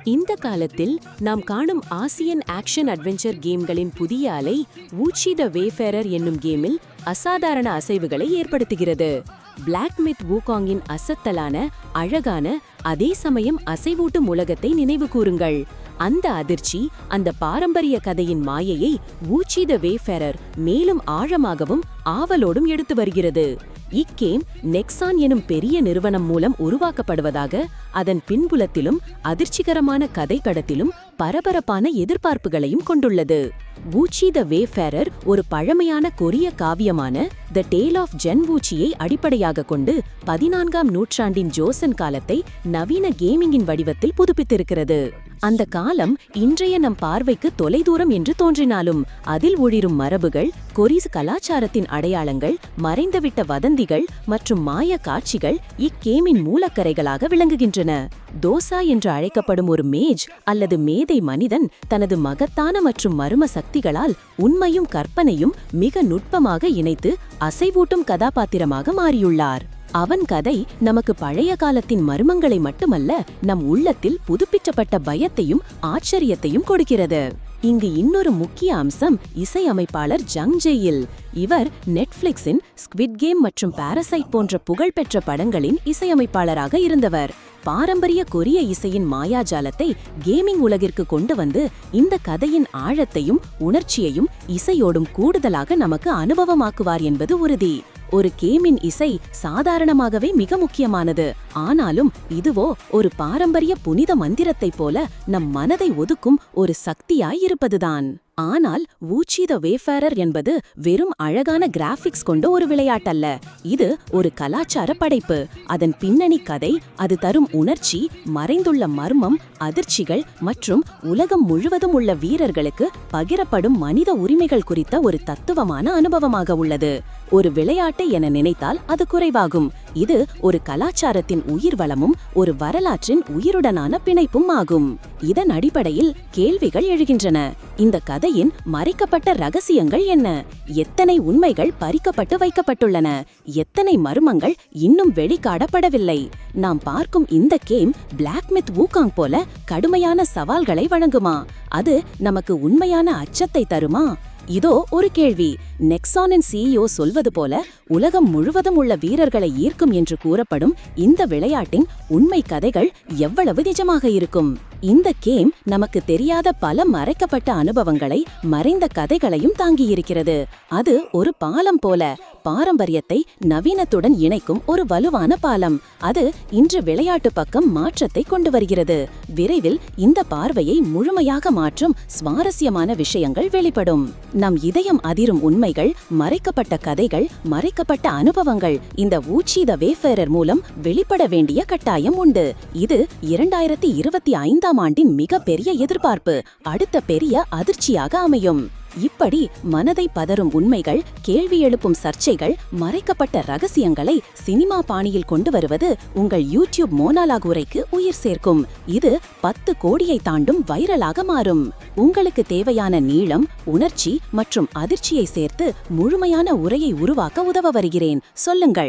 இந்த காலத்தில் நாம் காணும் ஆசியன் ஆக்ஷன் அட்வென்ச்சர் கேம்களின் புதிய அலை வூச்சி த வேஃபேரர் என்னும் கேமில் அசாதாரண அசைவுகளை ஏற்படுத்துகிறது. பிளாக் மித் வூகாங்கின் அசத்தலான, அழகான, அதே சமயம் அசைவூட்டும் உலகத்தை நினைவு கூறுங்கள். அந்த அதிர்ச்சி, அந்த பாரம்பரிய கதையின் மாயையை வூச்சி த வேஃபேரர் மேலும் ஆழமாகவும் ஆவலோடும் எடுத்து வருகிறது. இக்கேம் நெக்ஸான் எனும் பெரிய நிறுவனம் மூலம் உருவாக்கப்படுவதாக, அதன் பின்புலத்திலும் அதிர்ச்சிகரமான கதை கடத்திலும் பரபரப்பான எதிர்பார்ப்புகளையும் கொண்டுள்ளது. வூச்சி த வேஃபேரர் ஒரு பழமையான கொரிய காவியமான த டேல் ஆஃப் ஜென் வூச்சியை அடிப்படையாக கொண்டு 14ஆம் நூற்றாண்டின் ஜோசன் காலத்தை நவீன கேமிங்கின் வடிவத்தில் புதுப்பித்திருக்கிறது. அந்த காலம் இன்றைய நம் பார்வைக்கு தொலைதூரம் என்று தோன்றினாலும் அதில் ஒளிரும் மரபுகள், கொரிஸ் கலாச்சாரத்தின் அடையாளங்கள், மறைந்துவிட்ட வதந்திகள் மற்றும் மாய காட்சிகள் இக்கேமின் மூலக்கரைகளாக விளங்குகின்றன. தோசா என்று அழைக்கப்படும் ஒரு மேஜ் அல்லது மேதை மனிதன் தனது மகத்தான மற்றும் மர்ம சக்திகளால் உண்மையும் கற்பனையும் மிக நுட்பமாக இணைத்து அசைவூட்டும் கதாபாத்திரமாக மாறியுள்ளார். அவன் கதை நமக்கு பழைய காலத்தின் மர்மங்களை மட்டுமல்ல, நம் உள்ளத்தில் புதுப்பிக்கப்பட்ட பயத்தையும் ஆச்சரியத்தையும் கொடுக்கிறது. இங்கு இன்னொரு முக்கிய அம்சம் இசையமைப்பாளர் ஜங் ஜெயில். இவர் நெட்ஃபிளிக்ஸின் ஸ்குவிட் கேம் மற்றும் பாரசைட் போன்ற புகழ்பெற்ற படங்களின் இசையமைப்பாளராக இருந்தவர். பாரம்பரிய கொரிய இசையின் மாயாஜாலத்தை கேமிங் உலகிற்கு கொண்டு வந்து இந்த கதையின் ஆழத்தையும் உணர்ச்சியையும் இசையோடும் கூடுதலாக நமக்கு அனுபவமாக்குவார் என்பது உறுதி. ஒரு கேமின் இசை சாதாரணமாகவே மிக முக்கியமானது. ஆனாலும் இதுவோ ஒரு பாரம்பரிய புனித மந்திரத்தைப் போல நம் மனதை ஒதுக்கும் ஒரு சக்தியாய் இருப்பதுதான். ஆனால் வூச்சி த வேஃபேரர் என்பது வெறும் அழகான கிராபிக்ஸ் கொண்ட ஒரு விளையாட்டல்ல. இது ஒரு கலாச்சார படைப்பு. அதன் பின்னணி கதை, அது தரும் உணர்ச்சி, மறைந்துள்ள மர்மம், அதிர்ச்சிகள் மற்றும் உலகம் முழுவதும் உள்ள வீரர்களுக்கு பகிரப்படும் மனித உரிமைகள் குறித்த ஒரு தத்துவமான அனுபவமாக உள்ளது. ஒரு விளையாட்டு என நினைத்தால் அது குறைவாகும். இது ஒரு கலாச்சாரத்தின் உயிர் வளமும் ஒரு வரலாற்றின் உயிருடனான பிணைப்பும் ஆகும். இதன் அடிப்படையில் கேள்விகள் எழுகின்றன. இந்த கதையின் மறைக்கப்பட்ட ரகசியங்கள் என்ன? எத்தனை உண்மைகள் பறிக்கப்பட்டு வைக்கப்பட்டுள்ளன? எத்தனை மர்மங்கள் இன்னும் வெளிக்காடப்படவில்லை? நாம் பார்க்கும் இந்த கேம் பிளாக் மித் வூகாங் போல கடுமையான சவால்களை வழங்குமா? அது நமக்கு உண்மையான அச்சத்தை தருமா? இதோ ஒரு கேள்வி. நெக்ஸானின் CEO சொல்வது போல உலகம் முழுவதும் உள்ள வீரர்களை ஈர்க்கும் என்று கூறப்படும் இந்த விளையாட்டின் உண்மை கதைகள் எவ்வளவு நிஜமாக இருக்கும்? இந்த கேம் நமக்கு தெரியாத பல மறைக்கப்பட்ட அனுபவங்களை, மறைந்த கதைகளையும் தாங்கியிருக்கிறது. அது ஒரு பாலம் போல, பாரம்பரியத்தை நவீனத்துடன் இணைக்கும் ஒரு வலுவான பாலம். அது இன்று விளையாட்டு பக்கம் மாற்றத்தை கொண்டு வருகிறது. விரைவில் இந்த பார்வையை முழுமையாக மாற்றும் சுவாரஸ்யமான விஷயங்கள் வெளிப்படும். நம் இதயம் அதிரும் உண்மைகள், மறைக்கப்பட்ட கதைகள், மறைக்கப்பட்ட அனுபவங்கள் இந்த வூச்சி த வேஃபேரர் மூலம் வெளிப்பட வேண்டிய கட்டாயம் உண்டு. இது 2025ஆம் ஆண்டின் மிகப்பெரிய எதிர்பார்ப்பு, அடுத்த பெரிய அதிர்ச்சியாக அமையும். இப்படி மனதை பதறும் உண்மைகள், கேள்வி எழுப்பும் சர்ச்சைகள், மறைக்கப்பட்ட ரகசியங்களை சினிமா பாணியில் கொண்டு வருவது உங்கள் யூடியூப் மோனாலாக் உரைக்கு உயிர் சேர்க்கும். இது 10 கோடியை தாண்டும் வைரலாக மாறும். உங்களுக்கு தேவையான நீளம், உணர்ச்சி மற்றும் அதிர்ச்சியை சேர்த்து முழுமையான உரையை உருவாக்க உதவ வருகிறேன். சொல்லுங்கள்.